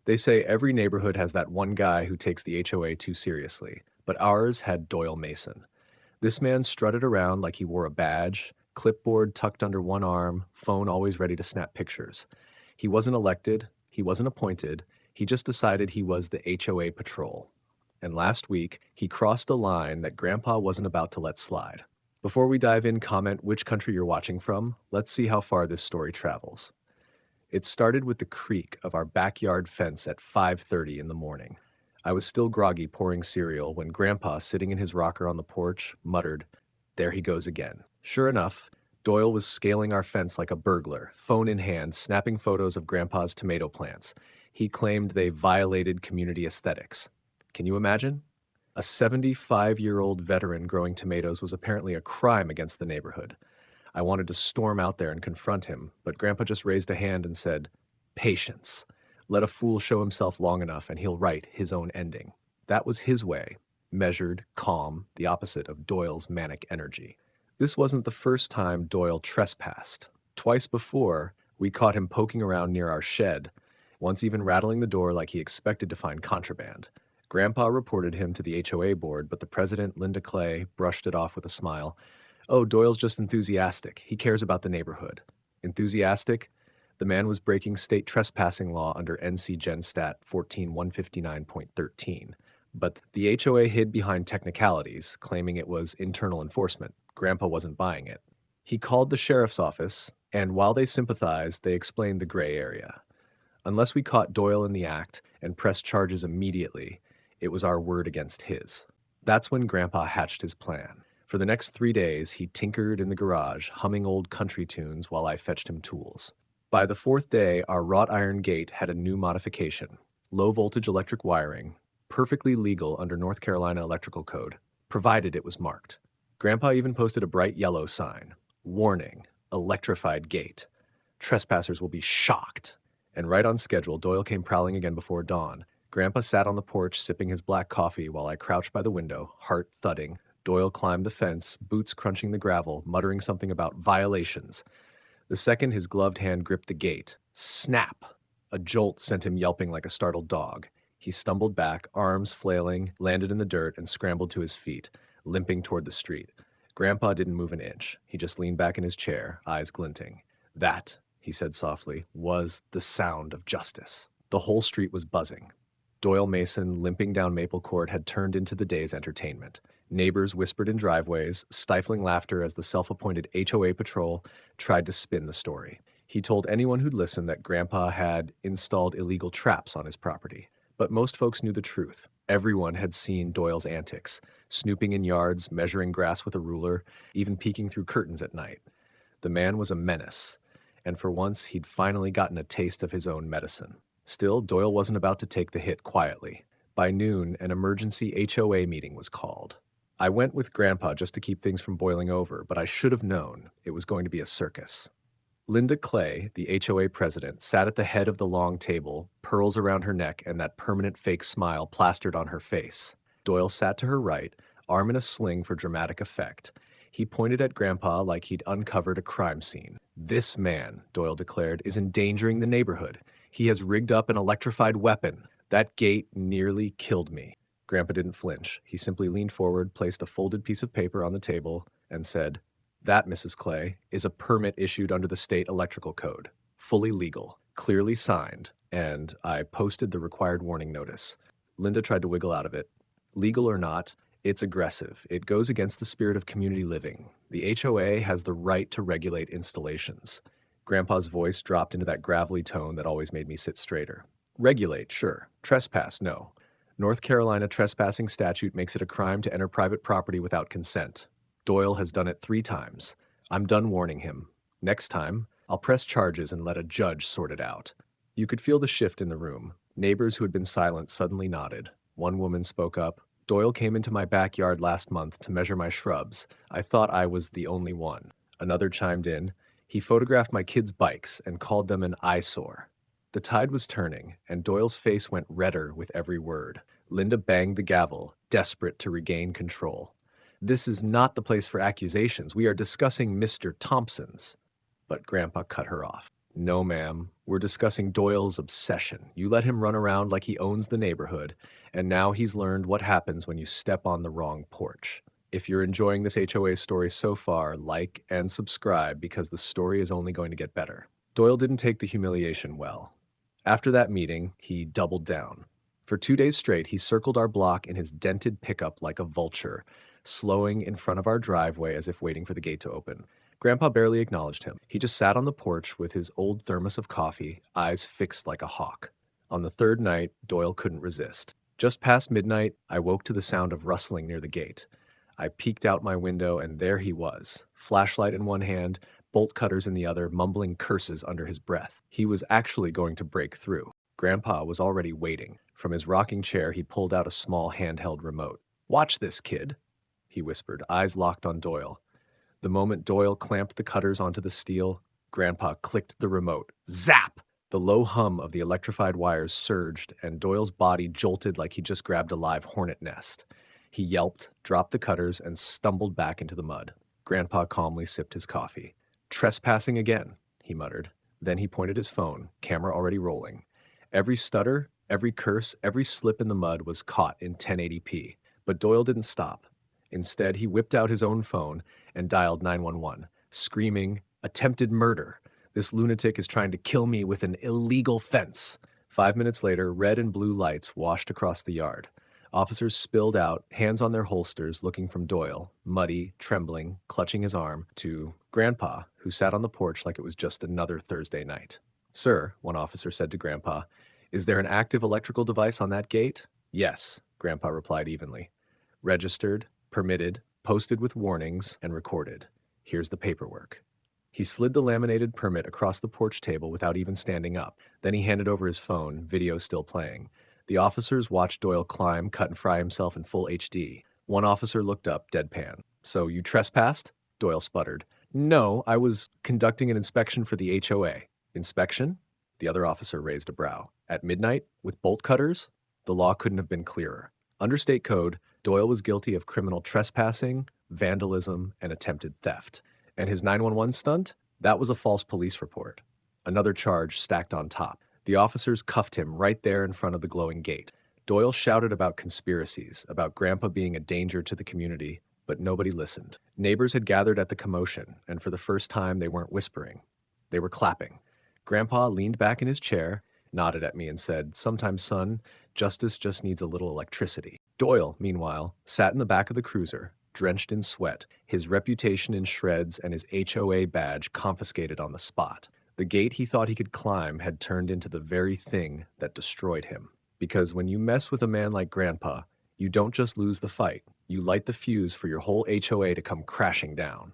They say every neighborhood has that one guy who takes the HOA too seriously, but ours had Doyle Mason. This man strutted around like he wore a badge, clipboard tucked under one arm, phone always ready to snap pictures. He wasn't elected, he wasn't appointed, he just decided he was the HOA patrol. And last week, he crossed a line that Grandpa wasn't about to let slide. Before we dive in, comment which country you're watching from. Let's see how far this story travels. It started with the creak of our backyard fence at 5:30 in the morning. I was still groggy pouring cereal when Grandpa, sitting in his rocker on the porch, muttered, "There he goes again." Sure enough, Doyle was scaling our fence like a burglar, phone in hand, snapping photos of Grandpa's tomato plants. He claimed they violated community aesthetics. Can you imagine? A 75-year-old veteran growing tomatoes was apparently a crime against the neighborhood. I wanted to storm out there and confront him, but Grandpa just raised a hand and said, "Patience. Let a fool show himself long enough and he'll write his own ending." That was his way, measured, calm, the opposite of Doyle's manic energy. This wasn't the first time Doyle trespassed. Twice before, we caught him poking around near our shed, once even rattling the door like he expected to find contraband. Grandpa reported him to the HOA board, but the president, Linda Clay, brushed it off with a smile. "Oh, Doyle's just enthusiastic. He cares about the neighborhood." Enthusiastic? The man was breaking state trespassing law under NC Gen Stat 14159.13. But the HOA hid behind technicalities, claiming it was internal enforcement. Grandpa wasn't buying it. He called the sheriff's office, and while they sympathized, they explained the gray area. Unless we caught Doyle in the act and pressed charges immediately, it was our word against his. That's when Grandpa hatched his plan. For the next 3 days, he tinkered in the garage, humming old country tunes while I fetched him tools. By the fourth day, our wrought iron gate had a new modification: low-voltage electric wiring, perfectly legal under North Carolina electrical code, provided it was marked. Grandpa even posted a bright yellow sign: "Warning, electrified gate. Trespassers will be shocked." And right on schedule, Doyle came prowling again before dawn. Grandpa sat on the porch sipping his black coffee while I crouched by the window, heart thudding. Doyle climbed the fence, boots crunching the gravel, muttering something about violations. The second his gloved hand gripped the gate, snap! A jolt sent him yelping like a startled dog. He stumbled back, arms flailing, landed in the dirt, and scrambled to his feet, limping toward the street. Grandpa didn't move an inch. He just leaned back in his chair, eyes glinting. "That," he said softly, "was the sound of justice." The whole street was buzzing. Doyle Mason, limping down Maple Court, had turned into the day's entertainment. Neighbors whispered in driveways, stifling laughter as the self-appointed HOA patrol tried to spin the story. He told anyone who'd listen that Grandpa had installed illegal traps on his property. But most folks knew the truth. Everyone had seen Doyle's antics, snooping in yards, measuring grass with a ruler, even peeking through curtains at night. The man was a menace, and for once he'd finally gotten a taste of his own medicine. Still, Doyle wasn't about to take the hit quietly. By noon, an emergency HOA meeting was called. I went with Grandpa just to keep things from boiling over, but I should have known it was going to be a circus. Linda Clay, the HOA president, sat at the head of the long table, pearls around her neck and that permanent fake smile plastered on her face. Doyle sat to her right, arm in a sling for dramatic effect. He pointed at Grandpa like he'd uncovered a crime scene. "This man," Doyle declared, "is endangering the neighborhood. He has rigged up an electrified weapon. That gate nearly killed me." Grandpa didn't flinch. He simply leaned forward, placed a folded piece of paper on the table, and said, "That, Mrs. Clay, is a permit issued under the state electrical code. Fully legal, clearly signed," and I posted the required warning notice. Linda tried to wiggle out of it. "Legal or not, it's aggressive. It goes against the spirit of community living. The HOA has the right to regulate installations." Grandpa's voice dropped into that gravelly tone that always made me sit straighter. "Regulate, sure. Trespass, no. North Carolina trespassing statute makes it a crime to enter private property without consent. Doyle has done it 3 times. I'm done warning him. Next time, I'll press charges and let a judge sort it out." You could feel the shift in the room. Neighbors who had been silent suddenly nodded. One woman spoke up. "Doyle came into my backyard last month to measure my shrubs. I thought I was the only one." Another chimed in. "He photographed my kids' bikes and called them an eyesore." The tide was turning, and Doyle's face went redder with every word. Linda banged the gavel, desperate to regain control. "This is not the place for accusations. We are discussing Mr. Thompson's." But Grandpa cut her off. No, ma'am. We're discussing Doyle's obsession. You let him run around like he owns the neighborhood, and now he's learned what happens when you step on the wrong porch. If you're enjoying this HOA story so far, like and subscribe because the story is only going to get better. Doyle didn't take the humiliation well. After that meeting, he doubled down. For 2 days straight, he circled our block in his dented pickup like a vulture, slowing in front of our driveway as if waiting for the gate to open. Grandpa barely acknowledged him. He just sat on the porch with his old thermos of coffee, eyes fixed like a hawk. On the third night, Doyle couldn't resist. Just past midnight, I woke to the sound of rustling near the gate. I peeked out my window, and there he was, flashlight in one hand, bolt cutters in the other, mumbling curses under his breath. He was actually going to break through. Grandpa was already waiting. From his rocking chair, he pulled out a small handheld remote. "Watch this, kid," he whispered, eyes locked on Doyle. The moment Doyle clamped the cutters onto the steel, Grandpa clicked the remote. Zap! The low hum of the electrified wires surged, and Doyle's body jolted like he just grabbed a live hornet nest. He yelped, dropped the cutters, and stumbled back into the mud. Grandpa calmly sipped his coffee. "Trespassing again," he muttered. Then he pointed his phone, camera already rolling. Every stutter, every curse, every slip in the mud was caught in 1080p. But Doyle didn't stop. Instead, he whipped out his own phone and dialed 911, screaming, "Attempted murder. This lunatic is trying to kill me with an illegal fence." 5 minutes later, red and blue lights washed across the yard. Officers spilled out, hands on their holsters, looking from Doyle, muddy, trembling, clutching his arm, to Grandpa, who sat on the porch like it was just another Thursday night. "Sir," one officer said to Grandpa, "is there an active electrical device on that gate?" "Yes," Grandpa replied evenly. "Registered, permitted, posted with warnings, and recorded. Here's the paperwork." He slid the laminated permit across the porch table without even standing up. Then he handed over his phone, video still playing. The officers watched Doyle climb, cut and fry himself in full HD. One officer looked up, deadpan. "So you trespassed?" Doyle sputtered. "No, I was conducting an inspection for the HOA. "Inspection?" The other officer raised a brow. "At midnight? With bolt cutters?" The law couldn't have been clearer. Under state code, Doyle was guilty of criminal trespassing, vandalism, and attempted theft. And his 911 stunt? That was a false police report. Another charge stacked on top. The officers cuffed him right there in front of the glowing gate. Doyle shouted about conspiracies, about Grandpa being a danger to the community, but nobody listened. Neighbors had gathered at the commotion, and for the first time they weren't whispering. They were clapping. Grandpa leaned back in his chair, nodded at me, and said, "Sometimes, son, justice just needs a little electricity." Doyle, meanwhile, sat in the back of the cruiser, drenched in sweat, his reputation in shreds and his HOA badge confiscated on the spot. The gate he thought he could climb had turned into the very thing that destroyed him. Because when you mess with a man like Grandpa, you don't just lose the fight, you light the fuse for your whole HOA to come crashing down.